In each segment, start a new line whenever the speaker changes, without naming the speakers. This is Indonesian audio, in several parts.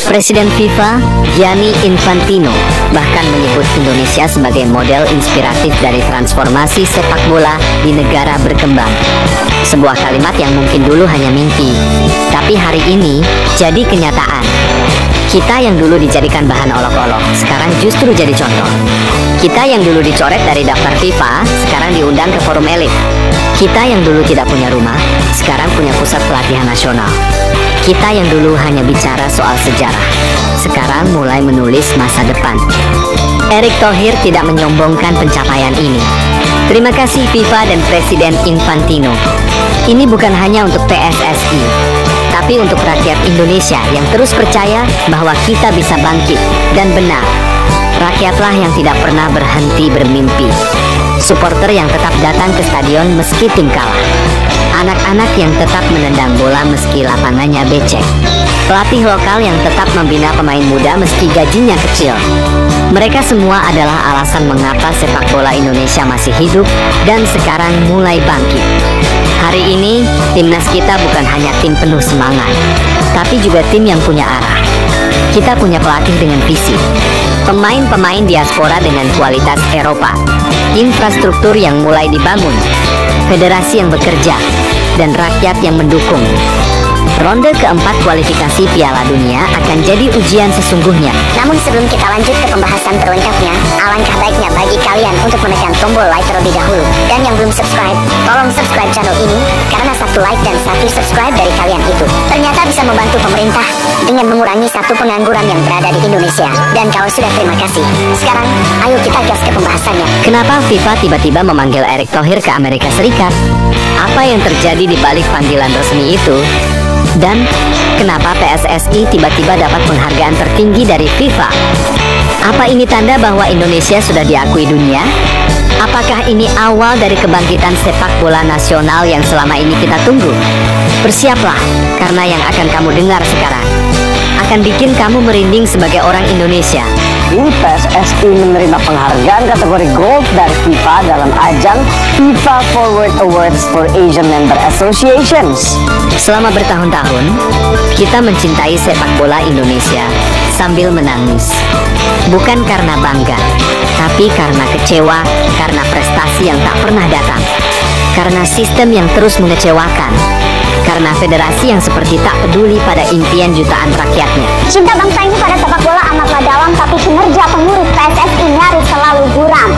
Presiden FIFA, Gianni Infantino, bahkan menyebut Indonesia sebagai model inspiratif dari transformasi sepak bola di negara berkembang. Sebuah kalimat yang mungkin dulu hanya mimpi, tapi hari ini jadi kenyataan. Kita yang dulu dijadikan bahan olok-olok, sekarang justru jadi contoh. Kita yang dulu dicoret dari daftar FIFA, sekarang diundang ke forum elit. Kita yang dulu tidak punya rumah, sekarang punya pusat pelatihan nasional. Kita yang dulu hanya bicara soal sejarah, sekarang mulai menulis masa depan. Erick Thohir tidak menyombongkan pencapaian ini. Terima kasih FIFA dan Presiden Infantino. Ini bukan hanya untuk PSSI, tapi untuk rakyat Indonesia yang terus percaya bahwa kita bisa bangkit. Dan benar, rakyatlah yang tidak pernah berhenti bermimpi. Supporter yang tetap datang ke stadion meski tim kalah. Anak-anak yang tetap menendang bola meski lapangannya becek. Pelatih lokal yang tetap membina pemain muda meski gajinya kecil. Mereka semua adalah alasan mengapa sepak bola Indonesia masih hidup dan sekarang mulai bangkit. Hari ini, timnas kita bukan hanya tim penuh semangat, tapi juga tim yang punya arah. Kita punya pelatih dengan visi, pemain-pemain diaspora dengan kualitas Eropa, infrastruktur yang mulai dibangun, federasi yang bekerja, dan rakyat yang mendukung. Ronde keempat kualifikasi Piala Dunia akan jadi ujian sesungguhnya.
Namun sebelum kita lanjut ke pembahasan terlengkapnya, alangkah baiknya bagi kalian untuk menekan tombol like terlebih dahulu. Dan yang belum subscribe, tolong subscribe channel ini, karena satu like dan satu subscribe dari kalian itu ternyata bisa membantu pemerintah dengan mengurangi satu pengangguran yang berada di Indonesia. Dan kalau sudah, terima kasih. Sekarang, ayo kita gas ke pembahasannya.
Kenapa FIFA tiba-tiba memanggil Erick Thohir ke Amerika Serikat? Apa yang terjadi di balik panggilan resmi itu? Dan kenapa PSSI tiba-tiba dapat penghargaan tertinggi dari FIFA? Apa ini tanda bahwa Indonesia sudah diakui dunia? Apakah ini awal dari kebangkitan sepak bola nasional yang selama ini kita tunggu? Bersiaplah, karena yang akan kamu dengar sekarang akan bikin kamu merinding sebagai orang Indonesia.
Ini PSSI menerima penghargaan kategori Gold dari FIFA dalam ajang FIFA Forward Awards for Asian Member Associations.
Selama bertahun-tahun, kita mencintai sepak bola Indonesia sambil menangis. Bukan karena bangga, tapi karena kecewa, karena prestasi yang tak pernah datang, karena sistem yang terus mengecewakan, karena federasi yang seperti tak peduli pada impian jutaan rakyatnya.
Cinta bangsa ini pada sepak bola amatlah dalam, tapi kinerja pengurus PSSI nyaris selalu buram.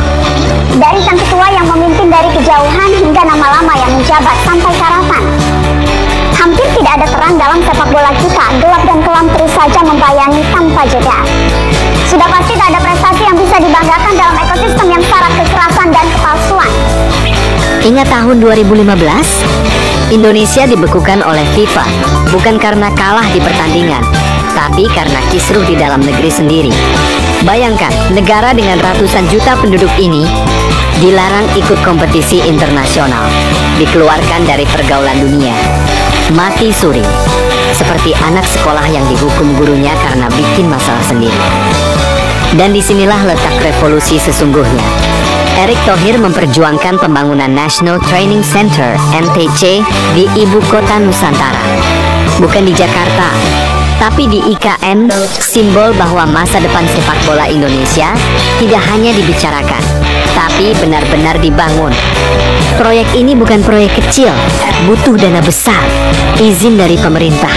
Dari sang ketua yang memimpin dari kejauhan hingga nama lama yang menjabat sampai karatan, hampir tidak ada terang dalam sepak bola kita. Gelap dan kelam terus saja membayangi tanpa jeda. Sudah pasti tak ada prestasi yang bisa dibanggakan dalam ekosistem yang syarat kekerasan dan kepalsuan.
Ingat tahun 2015? Indonesia dibekukan oleh FIFA, bukan karena kalah di pertandingan, tapi karena kisruh di dalam negeri sendiri. Bayangkan, negara dengan ratusan juta penduduk ini dilarang ikut kompetisi internasional, dikeluarkan dari pergaulan dunia, mati suri, seperti anak sekolah yang dihukum gurunya karena bikin masalah sendiri. Dan disinilah letak revolusi sesungguhnya. Erick Thohir memperjuangkan pembangunan National Training Center (NTC) di ibu kota Nusantara, bukan di Jakarta, tapi di IKN, simbol bahwa masa depan sepak bola Indonesia tidak hanya dibicarakan, tapi benar-benar dibangun. Proyek ini bukan proyek kecil, butuh dana besar, izin dari pemerintah,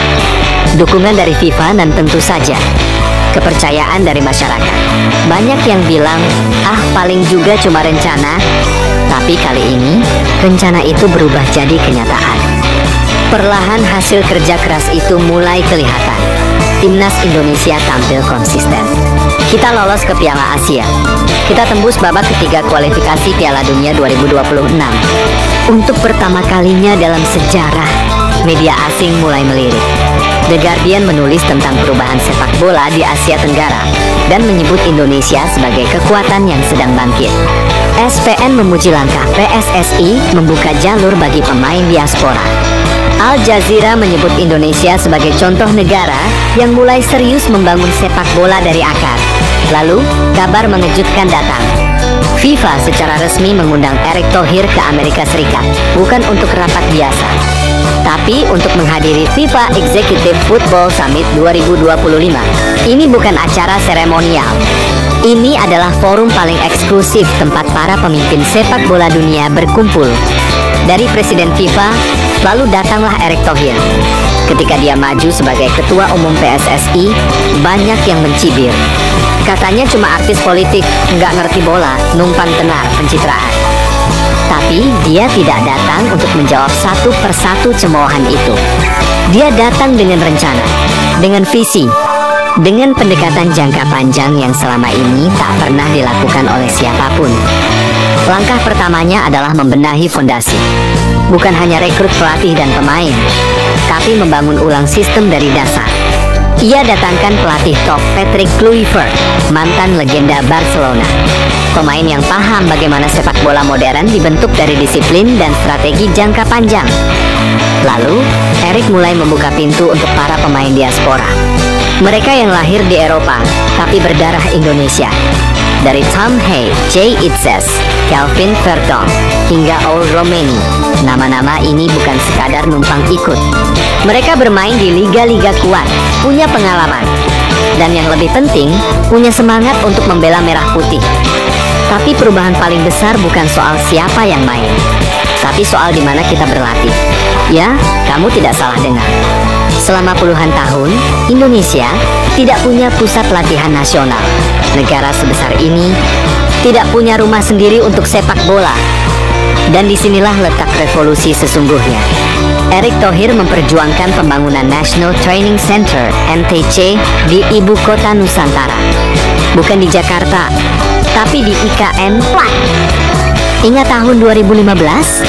dukungan dari FIFA, dan tentu saja kepercayaan dari masyarakat. Banyak yang bilang, paling juga cuma rencana, tapi kali ini rencana itu berubah jadi kenyataan. Perlahan hasil kerja keras itu mulai kelihatan. Timnas Indonesia tampil konsisten. Kita lolos ke Piala Asia. Kita tembus babak ketiga kualifikasi Piala Dunia 2026. Untuk pertama kalinya dalam sejarah, media asing mulai melirik. The Guardian menulis tentang perubahan sepak bola di Asia Tenggara dan menyebut Indonesia sebagai kekuatan yang sedang bangkit. SPN memuji langkah PSSI membuka jalur bagi pemain diaspora. Al Jazeera menyebut Indonesia sebagai contoh negara yang mulai serius membangun sepak bola dari akar. Lalu, kabar mengejutkan datang. FIFA secara resmi mengundang Erick Thohir ke Amerika Serikat, bukan untuk rapat biasa, tapi untuk menghadiri FIFA Executive Football Summit 2025. Ini bukan acara seremonial. Ini adalah forum paling eksklusif tempat para pemimpin sepak bola dunia berkumpul. Dari Presiden FIFA, lalu datanglah Erick Thohir. Ketika dia maju sebagai Ketua Umum PSSI, banyak yang mencibir. Katanya cuma artis politik, nggak ngerti bola, numpang tenar pencitraan. Tapi dia tidak datang untuk menjawab satu persatu cemoohan itu. Dia datang dengan rencana, dengan visi, dengan pendekatan jangka panjang yang selama ini tak pernah dilakukan oleh siapapun. Langkah pertamanya adalah membenahi fondasi. Bukan hanya rekrut pelatih dan pemain, tapi membangun ulang sistem dari dasar. Ia datangkan pelatih top Patrick Kluivert, mantan legenda Barcelona. Pemain yang paham bagaimana sepak bola modern dibentuk dari disiplin dan strategi jangka panjang. Lalu, Erick mulai membuka pintu untuk para pemain diaspora. Mereka yang lahir di Eropa, tapi berdarah Indonesia. Dari Tom Hay, Jay Itzes, Kelvin Verdonk, hingga Aurel Romeni. Nama-nama ini bukan sekadar numpang ikut. Mereka bermain di liga-liga kuat, punya pengalaman, dan yang lebih penting, punya semangat untuk membela merah putih. Tapi perubahan paling besar bukan soal siapa yang main, tapi soal di mana kita berlatih. Ya, kamu tidak salah dengar. Selama puluhan tahun, Indonesia tidak punya pusat latihan nasional. Negara sebesar ini tidak punya rumah sendiri untuk sepak bola. Dan disinilah letak revolusi sesungguhnya. Erick Thohir memperjuangkan pembangunan National Training Center (NTC) di ibu kota Nusantara. Bukan di Jakarta, tapi di IKN. Ingat tahun 2015?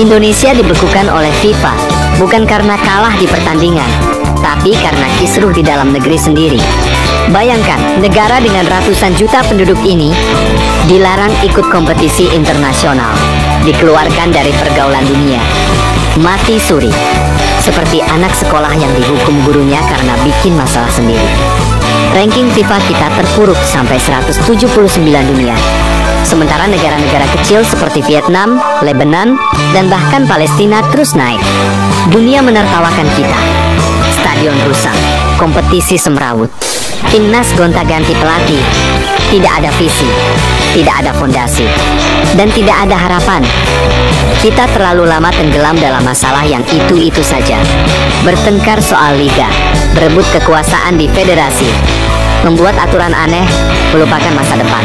Indonesia dibekukan oleh FIFA, bukan karena kalah di pertandingan, tapi karena kisruh di dalam negeri sendiri. Bayangkan, negara dengan ratusan juta penduduk ini dilarang ikut kompetisi internasional, dikeluarkan dari pergaulan dunia. Mati suri, seperti anak sekolah yang dihukum gurunya karena bikin masalah sendiri. Ranking FIFA kita terpuruk sampai 179 dunia. Sementara negara-negara kecil seperti Vietnam, Lebanon, dan bahkan Palestina terus naik. Dunia menertawakan kita. Stadion rusak, kompetisi semrawut, timnas gonta-ganti pelatih, tidak ada visi, tidak ada fondasi, dan tidak ada harapan. Kita terlalu lama tenggelam dalam masalah yang itu-itu saja. Bertengkar soal liga, berebut kekuasaan di federasi, membuat aturan aneh, melupakan masa depan,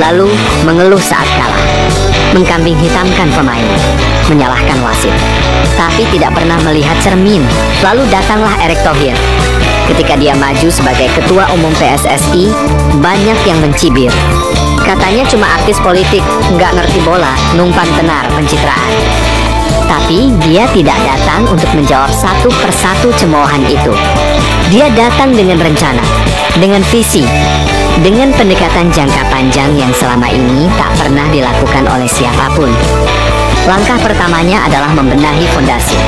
lalu mengeluh saat kalah, mengkambing hitamkan pemain, menyalahkan wasit, tapi tidak pernah melihat cermin. Lalu datanglah Erick Thohir. Ketika dia maju sebagai Ketua Umum PSSI, banyak yang mencibir. Katanya cuma artis politik, nggak ngerti bola, numpang tenar pencitraan. Tapi dia tidak datang untuk menjawab satu persatu cemoohan itu. Dia datang dengan rencana, dengan visi, dengan pendekatan jangka panjang yang selama ini tak pernah dilakukan oleh siapapun. Langkah pertamanya adalah membenahi fondasi.